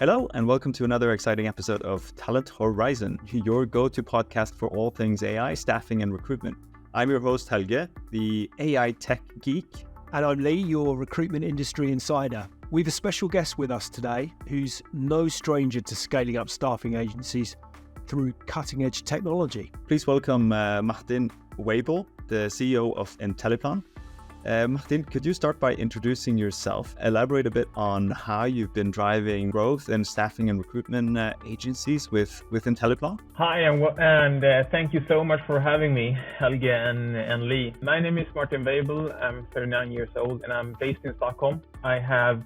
Hello, and welcome to another exciting episode of Talent Horison, your go-to podcast for all things AI, staffing, and recruitment. I'm your host, Helge, the AI tech geek. And I'm Lee, your recruitment industry insider. We have a special guest with us today who's no stranger to scaling up staffing agencies through cutting-edge technology. Please welcome Martin Weibel, the CEO of Intelliplan. Martin, could you start by introducing yourself? Elaborate a bit on how you've been driving growth in staffing and recruitment agencies with Intelliplan. Hi, and thank you so much for having me, Helge and Lee. My name is Martin Weibel. I'm 39 years old and I'm based in Stockholm. I have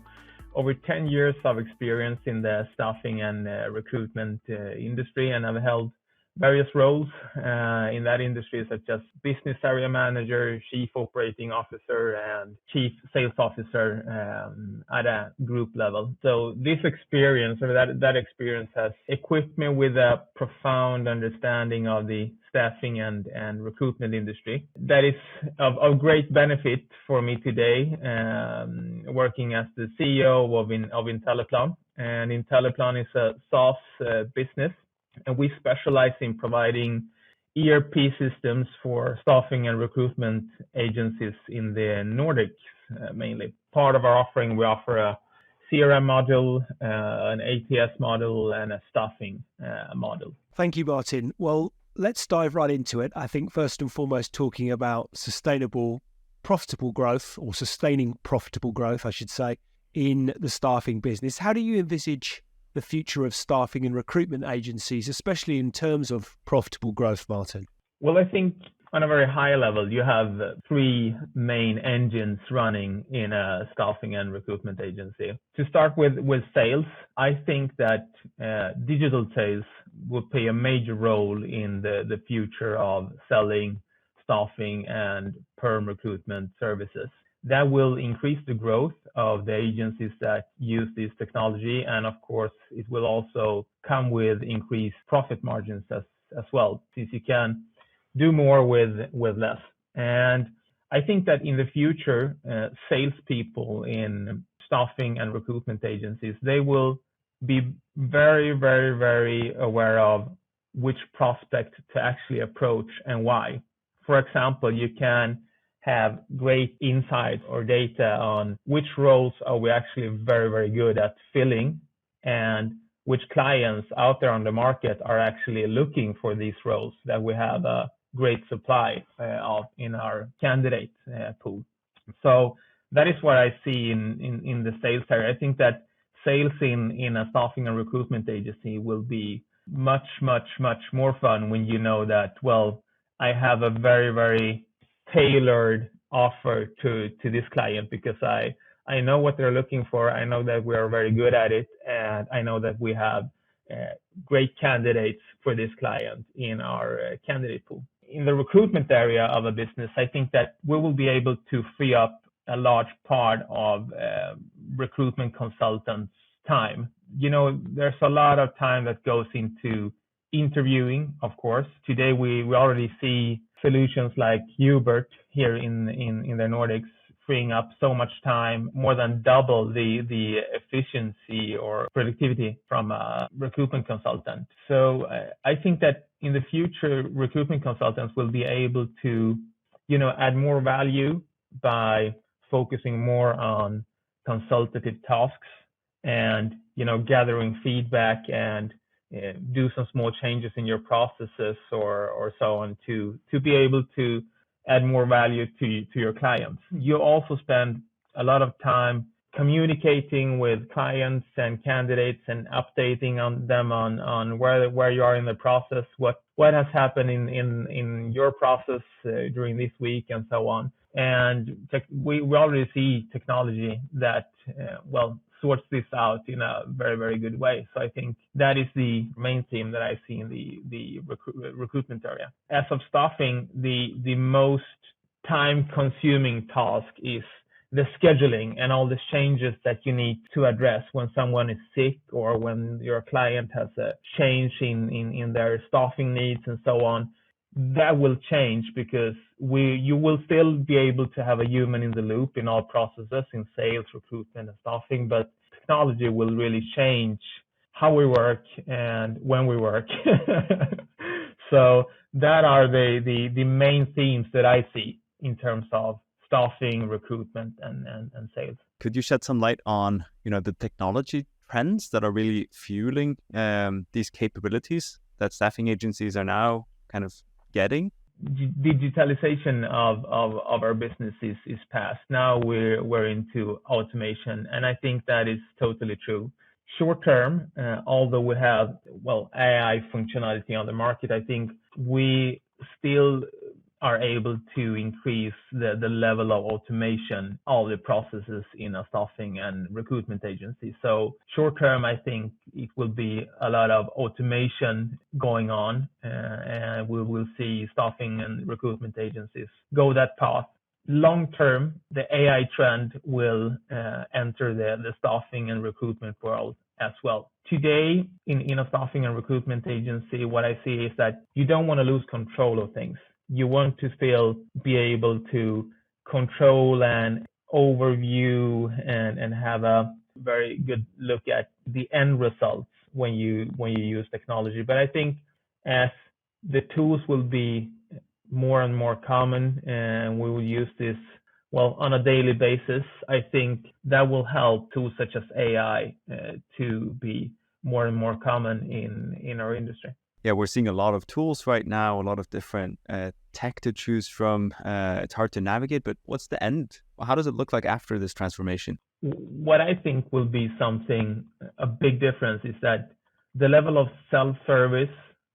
over 10 years of experience in the staffing and recruitment industry, and I've held various roles in that industry, such as business area manager, chief operating officer, and chief sales officer at a group level. So this experience, or that experience, has equipped me with a profound understanding of the staffing and recruitment industry. That is of great benefit for me today, working as the CEO of Intelliplan. And Intelliplan is a SaaS business. And we specialize in providing ERP systems for staffing and recruitment agencies in the Nordics, mainly. Part of our offering, we offer a CRM module, an ATS model, and a staffing model. Thank you, Martin. Well, let's dive right into it. I think first and foremost, talking about sustainable, profitable growth, or sustaining profitable growth, I should say, in the staffing business. How do you envisage the future of staffing and recruitment agencies, especially in terms of profitable growth, Martin? Well, I think on a very high level, you have three main engines running in a staffing and recruitment agency. To start with sales, I think that digital sales will play a major role in the future of selling staffing and perm recruitment services. That will increase the growth of the agencies that use this technology. And of course, it will also come with increased profit margins as well, since you can do more with less. And I think that in the future, salespeople in staffing and recruitment agencies, they will be very, very, very aware of which prospect to actually approach and why. For example, you can have great insight or data on which roles are we actually very, very good at filling, and which clients out there on the market are actually looking for these roles that we have a great supply of in our candidate pool. So that is what I see in the sales area. I think that sales in a staffing and recruitment agency will be much, much, much more fun when you know that, well, I have a very, very tailored offer to this client because I know what they're looking for. I know that we are very good at it, and I know that we have great candidates for this client in our candidate pool. In the recruitment area of a business, I think that we will be able to free up a large part of recruitment consultants' time. You know, there's a lot of time that goes into interviewing, of course. Today, we already see solutions like Hubert here in the Nordics freeing up so much time, more than double the efficiency or productivity from a recruitment consultant. So I think that in the future, recruitment consultants will be able to, add more value by focusing more on consultative tasks and, gathering feedback and do some small changes in your processes or so on to be able to add more value to your clients. You also spend a lot of time communicating with clients and candidates and updating on them on where you are in the process, what has happened in your process during this week and so on. And we already see technology that sorts this out in a very, very good way. So I think that is the main theme that I see in the recruitment area. As of staffing, the most time-consuming task is the scheduling and all the changes that you need to address when someone is sick or when your client has a change in their staffing needs and so on. That will change because you will still be able to have a human in the loop in all processes in sales, recruitment, and staffing, but technology will really change how we work and when we work. So that are the main themes that I see in terms of staffing, recruitment, and sales. Could you shed some light on, the technology trends that are really fueling these capabilities that staffing agencies are now kind of getting? Digitalization of our business is past. Now we're into automation, and I think that is totally true. Short term, although we have AI functionality on the market, I think we still are able to increase the level of automation, all the processes in a staffing and recruitment agency. So short term, I think it will be a lot of automation going on, and we will see staffing and recruitment agencies go that path. Long term, the AI trend will enter the staffing and recruitment world as well. Today, in a staffing and recruitment agency, what I see is that you don't want to lose control of things. You want to still be able to control and overview and have a very good look at the end results when you use technology. But I think as the tools will be more and more common and we will use this on a daily basis, I think that will help tools such as AI to be more and more common in our industry. Yeah, we're seeing a lot of tools right now, a lot of different tech to choose from. It's hard to navigate, but what's the end? How does it look like after this transformation? What I think will be a big difference is that the level of self-service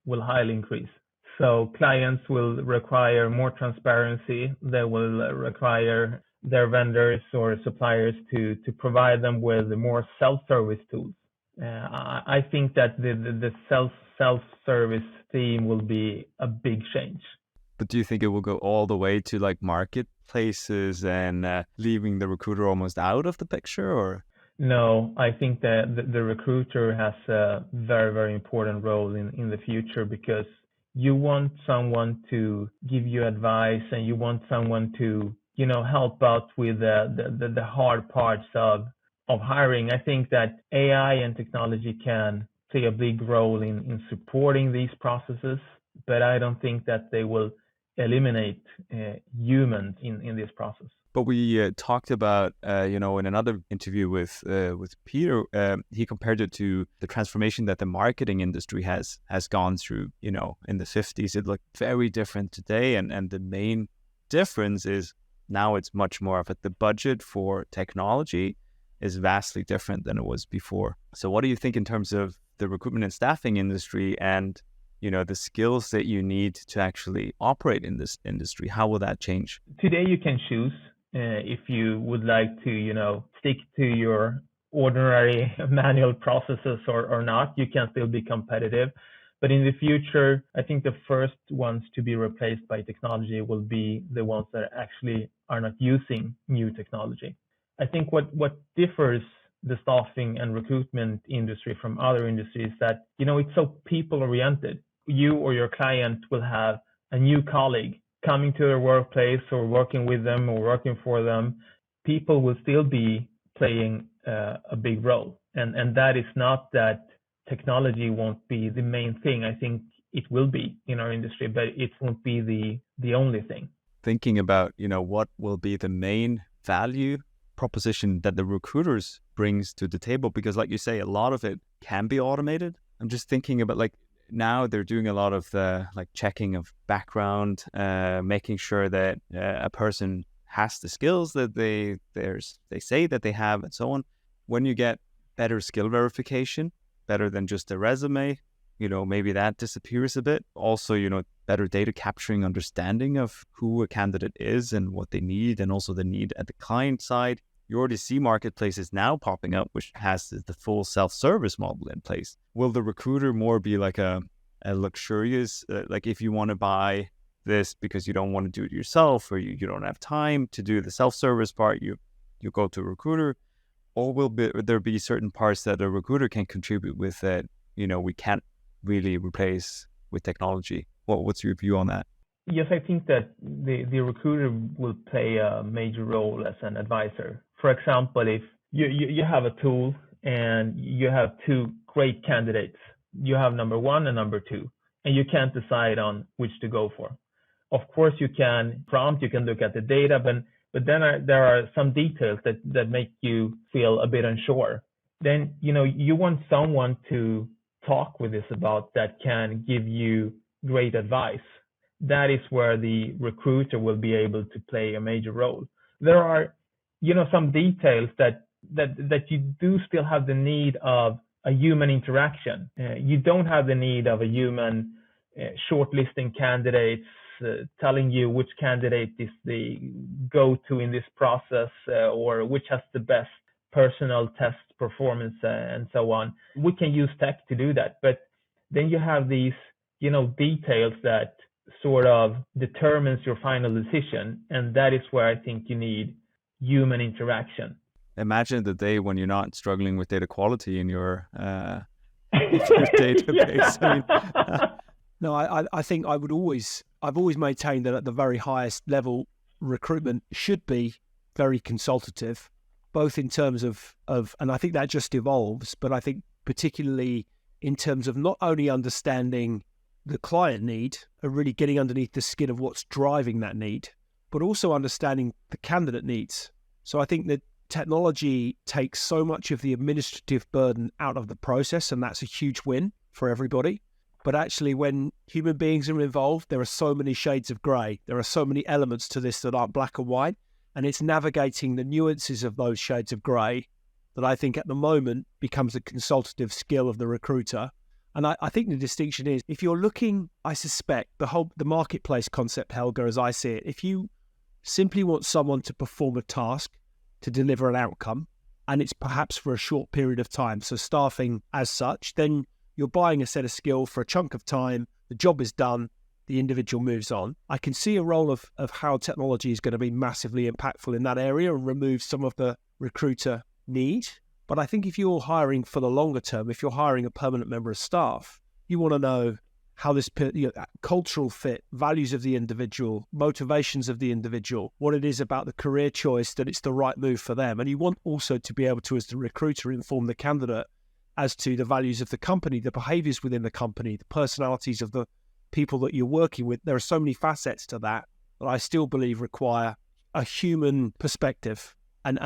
will highly increase. So clients will require more transparency. They will require their vendors or suppliers to provide them with more self-service tools. I think that the self-service theme will be a big change. But do you think it will go all the way to like marketplaces and leaving the recruiter almost out of the picture, or? No, I think that the recruiter has a very, very important role in the future, because you want someone to give you advice and you want someone to, help out with the hard parts of hiring. I think that AI and technology can play a big role in supporting these processes, but I don't think that they will eliminate humans in this process. But we talked about, in another interview with Peter, he compared it to the transformation that the marketing industry has gone through, in the 50s. It looked very different today. And the main difference is now it's much more of it. The budget for technology is vastly different than it was before. So what do you think in terms of the recruitment and staffing industry and, the skills that you need to actually operate in this industry? How will that change? Today you can choose. If you would like to, stick to your ordinary manual processes or not, you can still be competitive. But in the future, I think the first ones to be replaced by technology will be the ones that actually are not using new technology. I think what differs the staffing and recruitment industry from other industries is that, it's so people oriented. You or your client will have a new colleague coming to their workplace or working with them or working for them. People will still be playing a big role. And that is not that technology won't be the main thing. I think it will be in our industry, but it won't be the only thing. Thinking about, what will be the main value proposition that the recruiters brings to the table, because like you say, a lot of it can be automated. I'm just thinking about now they're doing a lot of the checking of background, making sure that a person has the skills that they say that they have and so on. When you get better skill verification, better than just a resume, maybe that disappears a bit. Also, better data capturing, understanding of who a candidate is and what they need, and also the need at the client side. You already see marketplaces now popping up, which has the full self-service model in place. Will the recruiter more be like a luxurious, if you want to buy this because you don't want to do it yourself, or you don't have time to do the self-service part, you go to a recruiter? Or will there be certain parts that a recruiter can contribute with that, we can't really replace with technology? What's your view on that? Yes, I think that the recruiter will play a major role as an advisor. For example, if you have a tool and you have two great candidates. You have number one and number two, and you can't decide on which to go for. Of course, you can prompt, you can look at the data, but then there are some details that make you feel a bit unsure. Then, you want someone to talk with this about that can give you great advice. That is where the recruiter will be able to play a major role. There are, some details that you do still have the need of a human interaction. You don't have the need of a human shortlisting candidates, telling you which candidate is the go-to in this process, or which has the best personal test performance, and so on. We can use tech to do that, but then you have these, details that sort of determines your final decision, and that is where I think you need human interaction. Imagine the day when you're not struggling with data quality in your database. Yeah. No, I think I've always maintained that at the very highest level, recruitment should be very consultative, both in terms of, and I think that just evolves, but I think particularly in terms of not only understanding the client need and really getting underneath the skin of what's driving that need, but also understanding the candidate needs. So I think that technology takes so much of the administrative burden out of the process, and that's a huge win for everybody. But actually, when human beings are involved, there are so many shades of grey. There are so many elements to this that aren't black and white. And it's navigating the nuances of those shades of grey that I think at the moment becomes a consultative skill of the recruiter. And I think the distinction is, if you're looking, I suspect, the marketplace concept, Helga, as I see it, if you simply want someone to perform a task, to deliver an outcome, and it's perhaps for a short period of time, so staffing as such, then you're buying a set of skill for a chunk of time, the job is done, the individual moves on. I can see a role of how technology is going to be massively impactful in that area and remove some of the recruiter need. But I think if you're hiring for the longer term, if you're hiring a permanent member of staff, you want to know how this cultural fit, values of the individual, motivations of the individual, what it is about the career choice that it's the right move for them. And you want also to be able to, as the recruiter, inform the candidate as to the values of the company, the behaviors within the company, the personalities of the people that you're working with. There are so many facets to that I still believe require a human perspective. And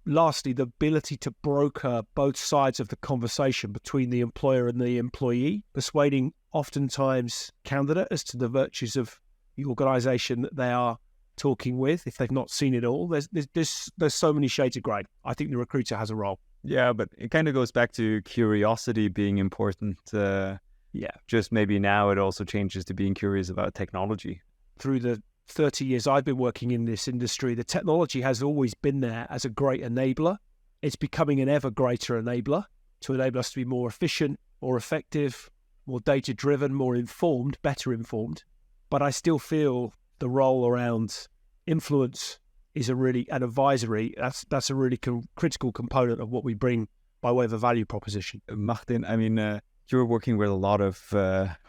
lastly, the ability to broker both sides of the conversation between the employer and the employee, persuading oftentimes candidate as to the virtues of the organisation that they are talking with, if they've not seen it all. There's so many shades of grey. I think the recruiter has a role. Yeah, but it kind of goes back to curiosity being important. Just maybe now it also changes to being curious about technology. Through the 30 years I've been working in this industry, the technology has always been there as a great enabler. It's becoming an ever greater enabler to enable us to be more efficient, more effective, more data-driven, more informed, better informed. But I still feel the role around influence is an advisory. That's a really critical component of what we bring by way of a value proposition. Martin, I mean, you're working with a lot of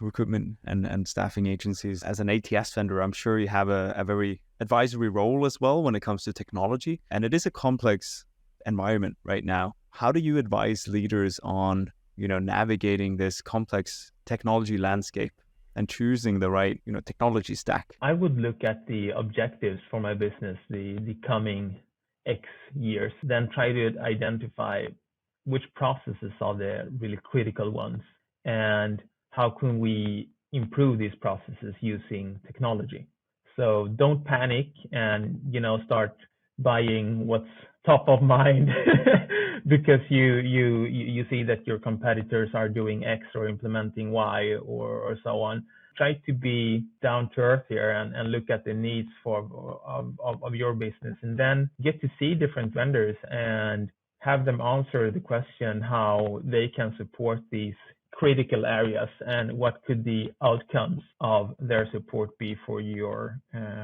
recruitment and staffing agencies. As an ATS vendor, I'm sure you have a very advisory role as well when it comes to technology. And it is a complex environment right now. How do you advise leaders on, navigating this complex technology landscape and choosing the right, technology stack? I would look at the objectives for my business, the coming X years, then try to identify which processes are the really critical ones and how can we improve these processes using technology. So don't panic and, start buying what's top of mind because you see that your competitors are doing X or implementing Y or so on. Try to be down to earth here and look at the needs of your business, and then get to see different vendors and have them answer the question how they can support these critical areas and what could the outcomes of their support be for your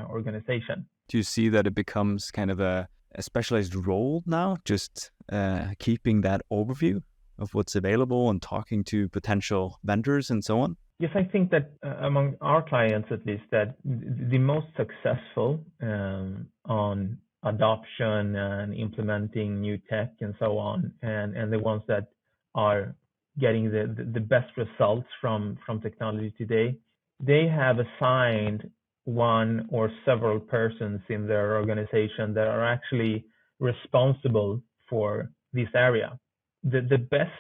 organization. Do you see that it becomes kind of a specialized role now, just keeping that overview of what's available and talking to potential vendors and so on? Yes, I think that among our clients, at least, that the most successful on adoption and implementing new tech and so on, and the ones that are getting the best results from technology today, they have assigned one or several persons in their organization that are actually responsible for this area. The best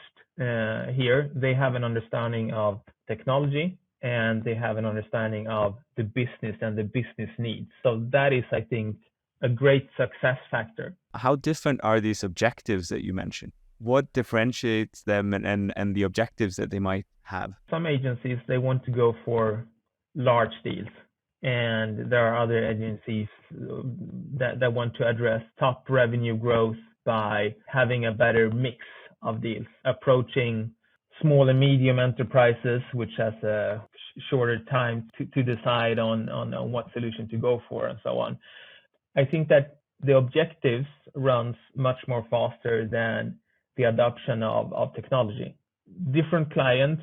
here, they have an understanding of technology and they have an understanding of the business and the business needs. So that is, I think, a great success factor. How different are these objectives that you mentioned? What differentiates them and the objectives that they might have? Some agencies, they want to go for large deals. And there are other agencies that want to address top revenue growth by having a better mix of deals, approaching small and medium enterprises, which has a shorter time to decide on what solution to go for and so on. I think that the objectives runs much more faster than the adoption of technology. Different clients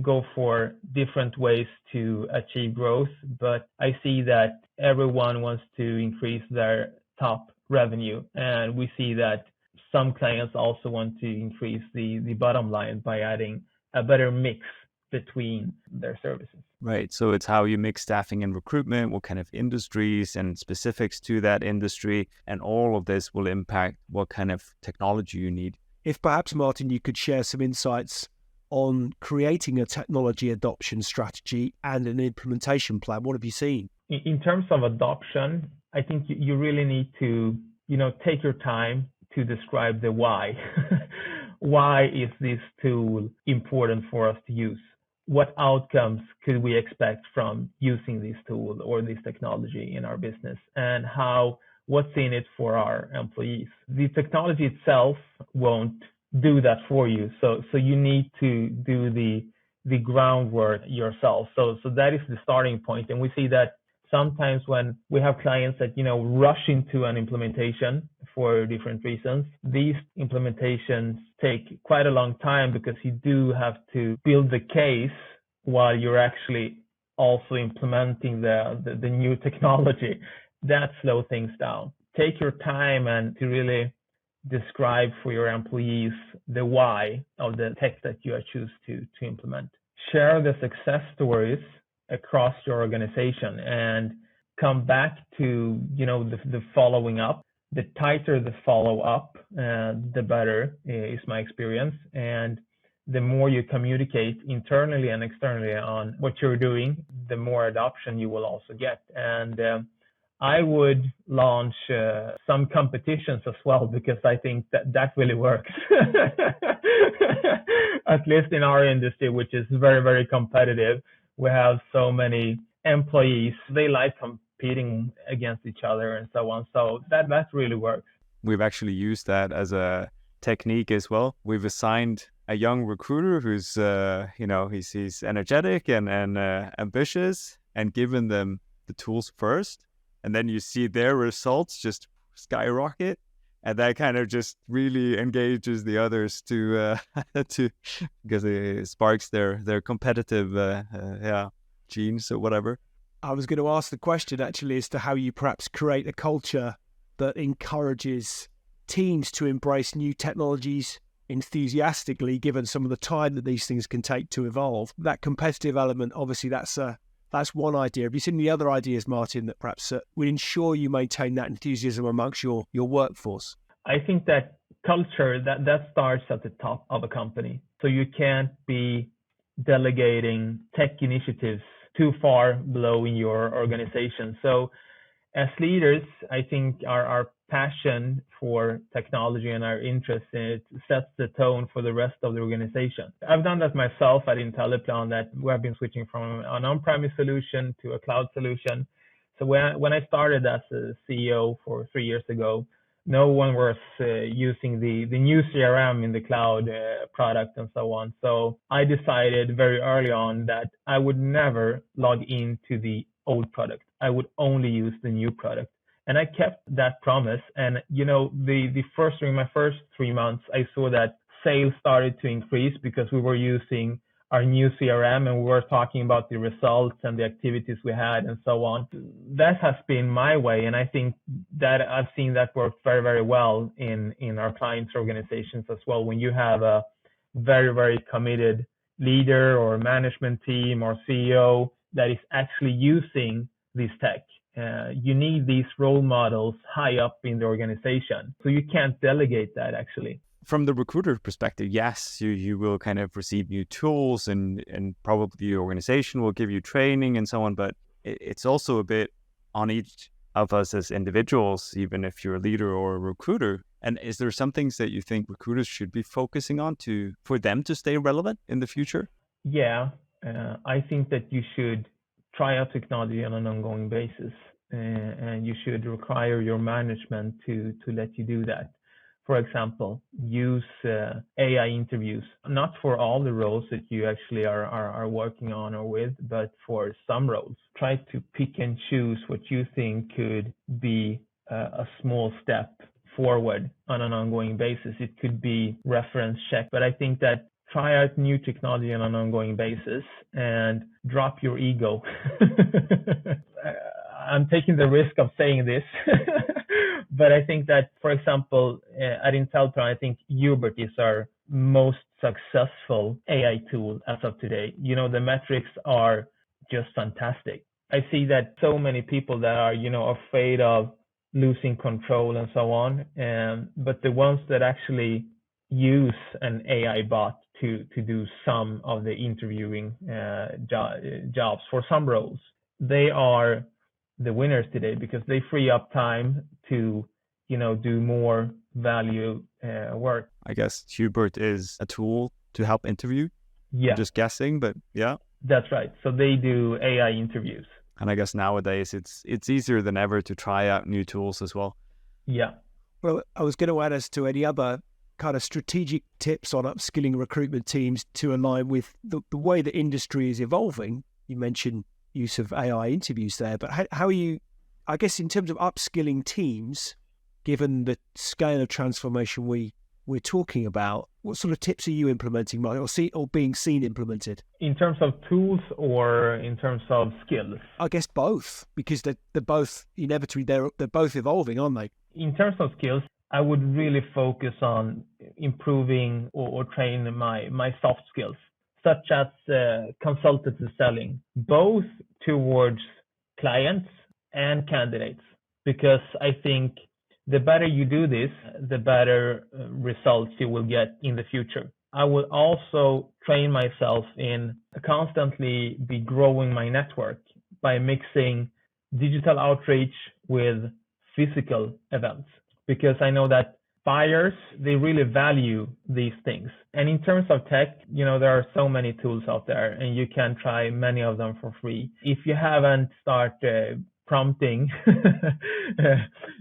go for different ways to achieve growth, but I see that everyone wants to increase their top revenue. And we see that some clients also want to increase the bottom line by adding a better mix between their services. Right. So it's how you mix staffing and recruitment, what kind of industries and specifics to that industry. And all of this will impact what kind of technology you need. If perhaps, Martin, you could share some insights on creating a technology adoption strategy and an implementation plan. What have you seen? In terms of adoption, I think you really need to, take your time to describe the why. Why is this tool important for us to use? What outcomes could we expect from using this tool or this technology in our business? And what's in it for our employees? The technology itself won't do that for you. So you need to do the groundwork yourself. So that is the starting point. And we see that sometimes when we have clients that, rush into an implementation for different reasons, these implementations take quite a long time because you do have to build the case while you're actually also implementing the new technology. That slows things down. Take your time and to really describe for your employees the why of the tech that you choose to implement. Share the success stories across your organization and come back to the following up. The tighter the follow up, the better is my experience, and the more you communicate internally and externally on what you're doing, the more adoption you will also get. And I would launch some competitions as well, because I think that really works. At least in our industry, which is very, very competitive. We have so many employees. They like competing against each other and so on. So that really works. We've actually used that as a technique as well. We've assigned a young recruiter who's, he's energetic and ambitious, and given them the tools first. And then you see their results just skyrocket. And that kind of just really engages the others to because it sparks their competitive genes or whatever. I was going to ask the question actually as to how you perhaps create a culture that encourages teams to embrace new technologies enthusiastically, given some of the time that these things can take to evolve. That competitive element, obviously, that's one idea. Have you seen the other ideas, Martin, that perhaps would ensure you maintain that enthusiasm amongst your workforce? I think that culture, that starts at the top of a company. So you can't be delegating tech initiatives too far below in your organization. So as leaders, I think our passion for technology and our interest in it sets the tone for the rest of the organization. I've done that myself at Intelliplan, that we have been switching from an on-premise solution to a cloud solution. So when I started as a CEO 3 years ago, no one was using the new CRM in the cloud product and so on. So I decided very early on that I would never log into the old product. I would only use the new product. And I kept that promise. And, during my first 3 months, I saw that sales started to increase because we were using our new CRM and we were talking about the results and the activities we had and so on. That has been my way. And I think that I've seen that work very, very well in our clients' organizations as well. When you have a very, very committed leader or management team or CEO that is actually using this tech. You need these role models high up in the organization. So you can't delegate that actually. From the recruiter perspective, yes, you will kind of receive new tools and probably the organization will give you training and so on. But it's also a bit on each of us as individuals, even if you're a leader or a recruiter. And is there some things that you think recruiters should be focusing on for them to stay relevant in the future? Yeah, I think that you should try out technology on an ongoing basis, and you should require your management to let you do that. For example, use AI interviews, not for all the roles that you actually are working on or with, but for some roles. Try to pick and choose what you think could be a small step forward on an ongoing basis. It could be reference check, but I think that try out new technology on an ongoing basis and drop your ego. I'm taking the risk of saying this, but I think that, for example, at Inteltron, I think Hubert is our most successful AI tool as of today. You know, the metrics are just fantastic. I see that so many people that are, afraid of losing control and so on, but the ones that actually use an AI bot to do some of the interviewing jobs for some roles, they are the winners today because they free up time to do more value work. I guess Hubert is a tool to help interview. Yeah, I'm just guessing, but yeah, that's right. So they do AI interviews, and I guess nowadays it's easier than ever to try out new tools as well. Yeah. Well, I was going to add as to any other kind of strategic tips on upskilling recruitment teams to align with the way the industry is evolving. You mentioned use of AI interviews there, but how are you, I guess, in terms of upskilling teams, given the scale of transformation we're talking about, what sort of tips are you implementing, Mark, or being seen implemented? In terms of tools or in terms of skills? I guess both, because they're both inevitably they're both evolving, aren't they? In terms of skills, I would really focus on improving or train my soft skills, such as consultative selling, both towards clients and candidates, because I think the better you do this, the better results you will get in the future. I will also train myself in constantly be growing my network by mixing digital outreach with physical events, because I know that buyers, they really value these things. And in terms of tech, there are so many tools out there and you can try many of them for free. If you haven't started prompting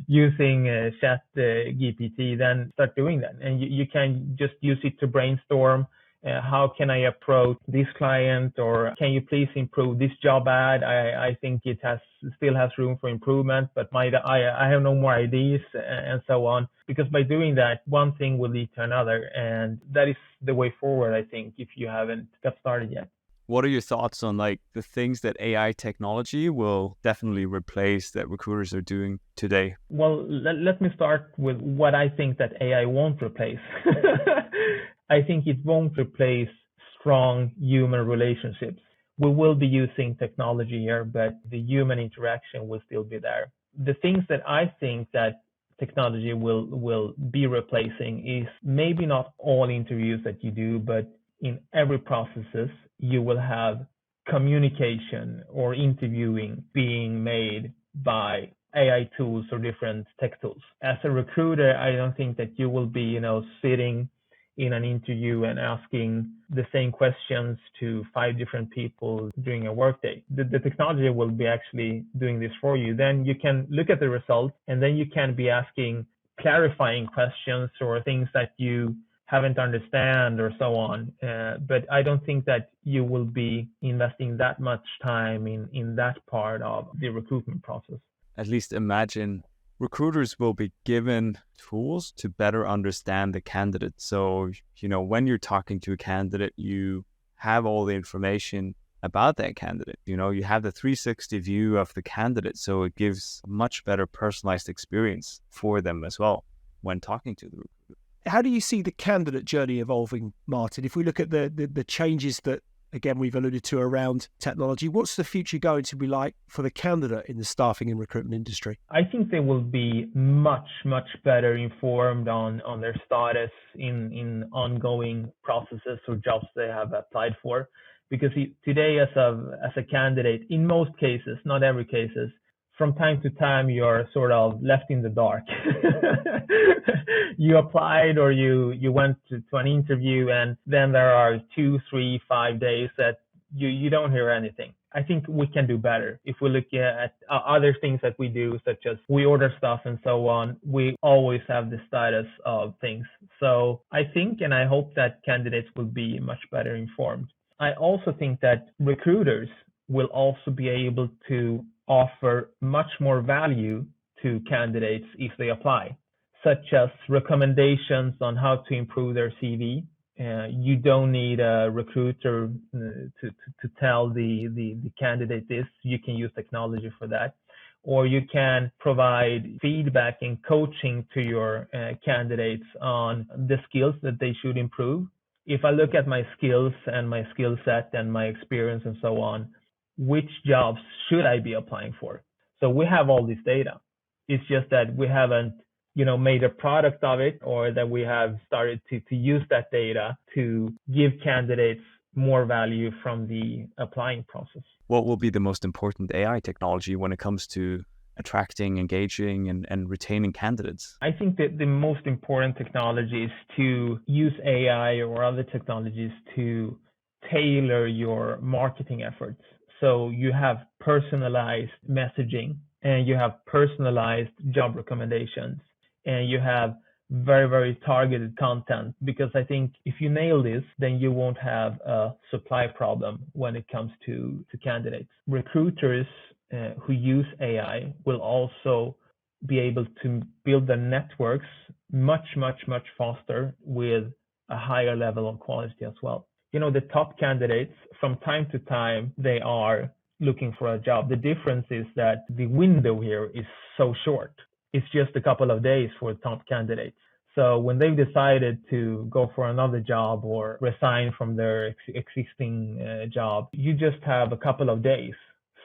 using chat GPT, then start doing that. And you can just use it to brainstorm. How can I approach this client, or can you please improve this job ad? I think it still has room for improvement, but I have no more ideas, and so on. Because by doing that, one thing will lead to another, and that is the way forward, I think, if you haven't got started yet. What are your thoughts on the things that AI technology will definitely replace that recruiters are doing today? Well, let me start with what I think that AI won't replace. I think it won't replace strong human relationships. We will be using technology here, but the human interaction will still be there. The things that I think that technology will be replacing is maybe not all interviews that you do, but in every processes, you will have communication or interviewing being made by AI tools or different tech tools. As a recruiter, I don't think that you will be, sitting in an interview and asking the same questions to 5 different people during a workday. The technology will be actually doing this for you. Then you can look at the results, and then you can be asking clarifying questions or things that you haven't understand or so on. But I don't think that you will be investing that much time in that part of the recruitment process. At least imagine recruiters will be given tools to better understand the candidate. So, when you're talking to a candidate, you have all the information about that candidate. You have the 360 view of the candidate. So it gives a much better personalized experience for them as well when talking to the recruiter. How do you see the candidate journey evolving, Martin? If we look at the changes that, again, we've alluded to around technology, what's the future going to be like for the candidate in the staffing and recruitment industry? I think they will be much, much better informed on their status in ongoing processes or jobs they have applied for. Because today, as a candidate, in most cases, not every cases, from time to time, you're sort of left in the dark. You applied or you went to an interview, and then there are 2, 3, 5 days that you don't hear anything. I think we can do better. If we look at other things that we do, such as we order stuff and so on, we always have the status of things. So I think and I hope that candidates will be much better informed. I also think that recruiters will also be able to offer much more value to candidates if they apply, such as recommendations on how to improve their CV. You don't need a recruiter to tell the candidate this. You can use technology for that. Or you can provide feedback and coaching to your candidates on the skills that they should improve. If I look at my skills and my skill set and my experience and so on, which jobs should I be applying for? So we have all this data. It's just that we haven't made a product of it, or that we have started to use that data to give candidates more value from the applying process. What will be the most important AI technology when it comes to attracting, engaging, and retaining candidates? I think that the most important technology is to use AI or other technologies to tailor your marketing efforts. So you have personalized messaging, and you have personalized job recommendations, and you have very, very targeted content. Because I think if you nail this, then you won't have a supply problem when it comes to candidates. Recruiters who use AI will also be able to build their networks much, much, much faster with a higher level of quality as well. The top candidates, from time to time, they are looking for a job. The difference is that the window here is so short. It's just a couple of days for top candidates. So when they've decided to go for another job or resign from their existing job, you just have a couple of days.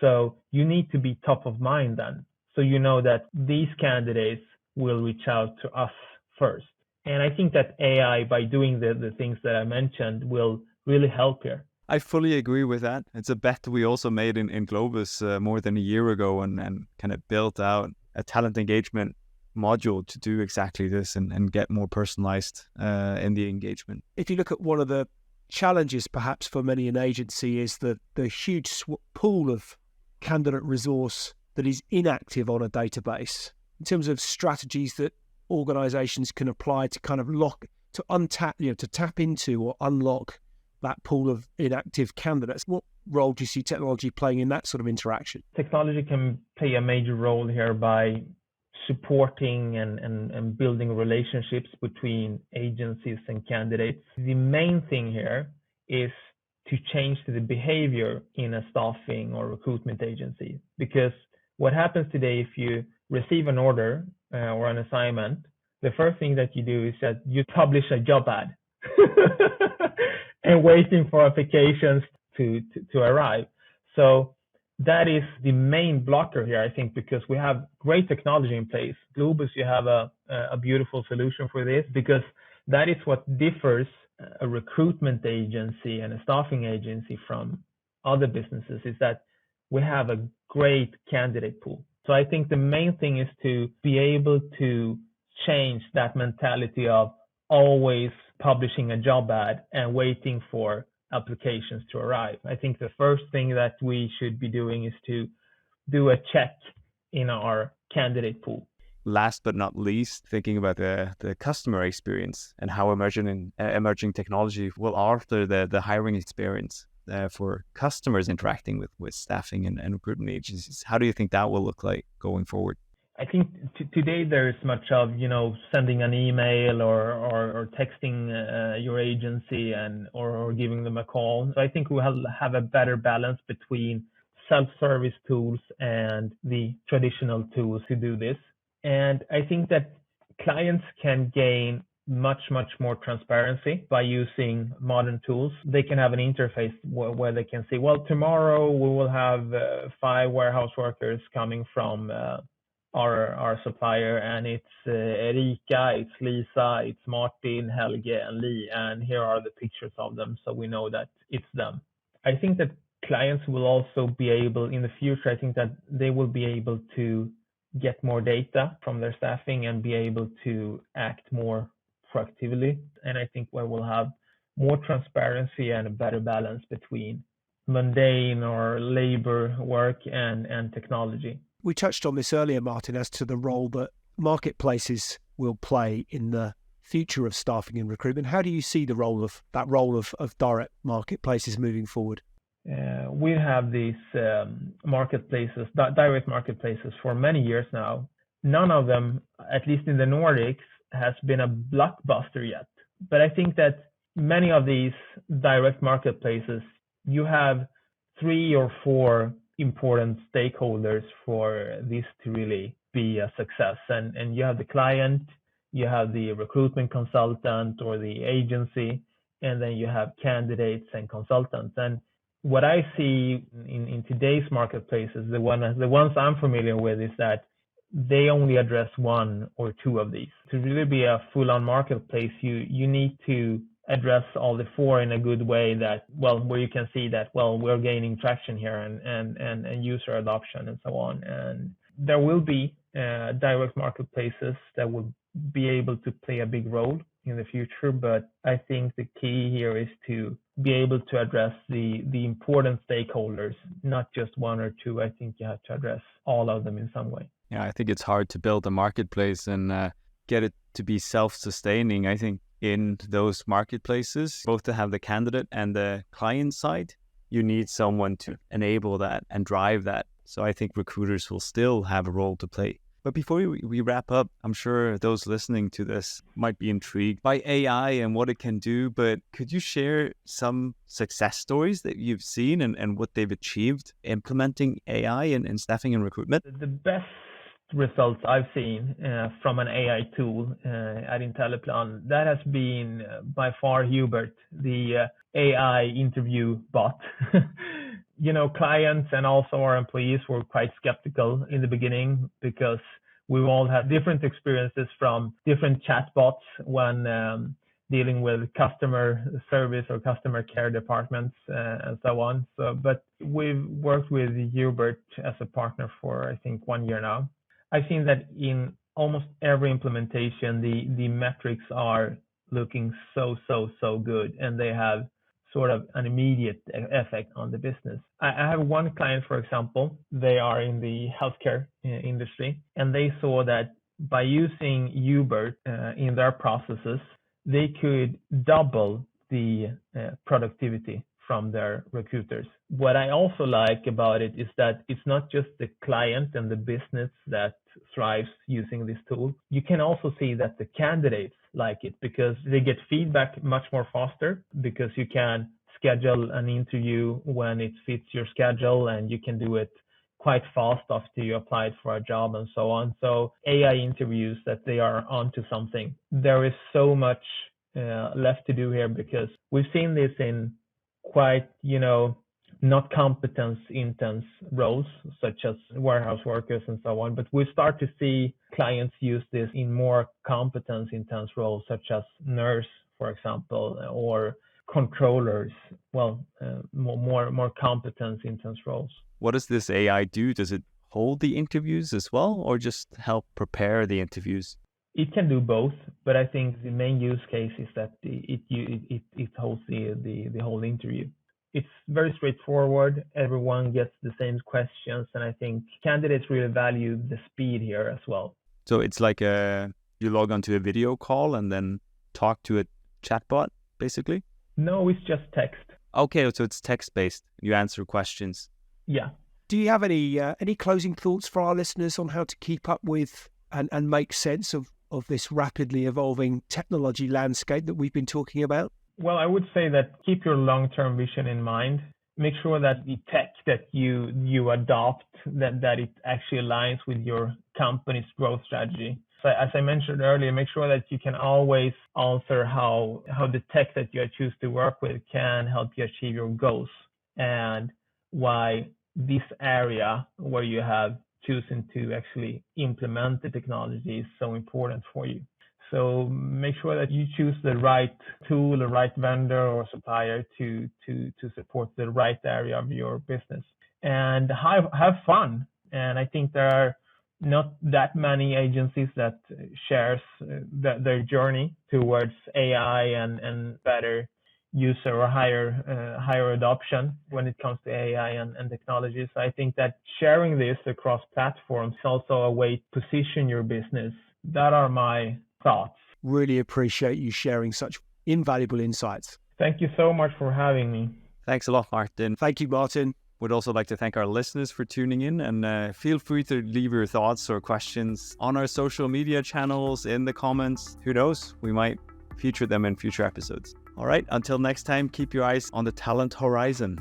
So you need to be top of mind then. So you know that these candidates will reach out to us first. And I think that AI, by doing the things that I mentioned, will really help here. I fully agree with that. It's a bet we also made in Globus more than a year ago, and kind of built out a talent engagement module to do exactly this and get more personalized in the engagement. If you look at one of the challenges perhaps for many an agency is the huge pool of candidate resource that is inactive on a database, in terms of strategies that organizations can apply to kind of to tap into or unlock that pool of inactive candidates. What role do you see technology playing in that sort of interaction? Technology can play a major role here by supporting and building relationships between agencies and candidates. The main thing here is to change the behavior in a staffing or recruitment agency. Because what happens today, if you receive an order or an assignment, the first thing that you do is that you publish a job ad and waiting for applications to arrive. So that is the main blocker here, I think, because we have great technology in place. Globus, you have a beautiful solution for this, because that is what differs a recruitment agency and a staffing agency from other businesses, is that we have a great candidate pool. So I think the main thing is to be able to change that mentality of always publishing a job ad and waiting for applications to arrive. I think the first thing that we should be doing is to do a check in our candidate pool. Last but not least, thinking about the customer experience and how emerging technology will alter the hiring experience for customers interacting with staffing and recruitment agencies. How do you think that will look like going forward? I think today there is much of sending an email or texting your agency or giving them a call. So I think we have a better balance between self-service tools and the traditional tools to do this. And I think that clients can gain much more transparency by using modern tools. They can have an interface where they can say, well, tomorrow we will have 5 warehouse workers coming from our supplier, and it's Erika, it's Lisa, it's Martin, Helge, and Lee, and here are the pictures of them, so we know that it's them. I think that clients will also be able, in the future, I think that they will be able to get more data from their staffing and be able to act more proactively. And I think we will have more transparency and a better balance between mundane or labor work and technology. We touched on this earlier, Martin, as to the role that marketplaces will play in the future of staffing and recruitment. How do you see the role of direct marketplaces moving forward? We have these marketplaces, direct marketplaces, for many years now. None of them, at least in the Nordics, has been a blockbuster yet. But I think that many of these direct marketplaces, you have 3 or 4 important stakeholders for this to really be a success. And you have the client, you have the recruitment consultant or the agency, and then you have candidates and consultants. And what I see in today's marketplaces, the ones I'm familiar with, is that they only address 1 or 2 of these. To really be a full-on marketplace, you need to address all the 4 in a good way that, well, where you can see that, well, we're gaining traction here and user adoption and so on. And there will be direct marketplaces that will be able to play a big role in the future, but I think the key here is to be able to address the important stakeholders, not just 1 or 2. I think you have to address all of them in some way. Yeah, I think it's hard to build a marketplace and get it to be self-sustaining. I think in those marketplaces, both to have the candidate and the client side, you need someone to enable that and drive that. So I think recruiters will still have a role to play. But before we wrap up, I'm sure those listening to this might be intrigued by AI and what it can do, but could you share some success stories that you've seen and what they've achieved implementing AI in staffing and recruitment? The best results I've seen from an AI tool at Intelliplan, that has been by far Hubert, the AI interview bot. Clients and also our employees were quite skeptical in the beginning because we all had different experiences from different chatbots when dealing with customer service or customer care departments and so on. But we've worked with Hubert as a partner for, I think, 1 year now. I've seen that in almost every implementation, the metrics are looking so good, and they have sort of an immediate effect on the business. I have one client, for example, they are in the healthcare industry, and they saw that by using Hubert in their processes, they could double the productivity from their recruiters. What I also like about it is that it's not just the client and the business that thrives using this tool. You can also see that the candidates like it because they get feedback much more faster, because you can schedule an interview when it fits your schedule and you can do it quite fast after you applied for a job and so on. So AI interviews, that they are onto something. There is so much left to do here, because we've seen this in quite, not competence intense roles such as warehouse workers and so on, but we start to see clients use this in more competence intense roles such as nurse, for example, or controllers. More competence intense roles. What does this AI do? Does it hold the interviews as well, or just help prepare the interviews? It can do both, but I think the main use case is that it holds the whole interview. It's very straightforward. Everyone gets the same questions, and I think candidates really value the speed here as well. So it's like you log onto a video call and then talk to a chatbot, basically? No, it's just text. Okay, so it's text-based. You answer questions. Yeah. Do you have any closing thoughts for our listeners on how to keep up with and make sense of this rapidly evolving technology landscape that we've been talking about? Well, I would say that keep your long-term vision in mind. Make sure that the tech that you adopt, that it actually aligns with your company's growth strategy. So as I mentioned earlier, make sure that you can always answer how the tech that you choose to work with can help you achieve your goals, and why this area where you have chosen to actually implement the technology is so important for you. So make sure that you choose the right tool, the right vendor or supplier to support the right area of your business, and have fun. And I think there are not that many agencies that shares their journey towards AI and better user or higher adoption when it comes to AI and technologies. I think that sharing this across platforms is also a way to position your business. That are my thoughts. Really appreciate you sharing such invaluable insights. Thank you so much for having me. Thanks a lot, Martin. Thank you, Martin. Would also like to thank our listeners for tuning in, and feel free to leave your thoughts or questions on our social media channels, in the comments. Who knows, we might feature them in future episodes. All right, until next time, keep your eyes on the talent horizon.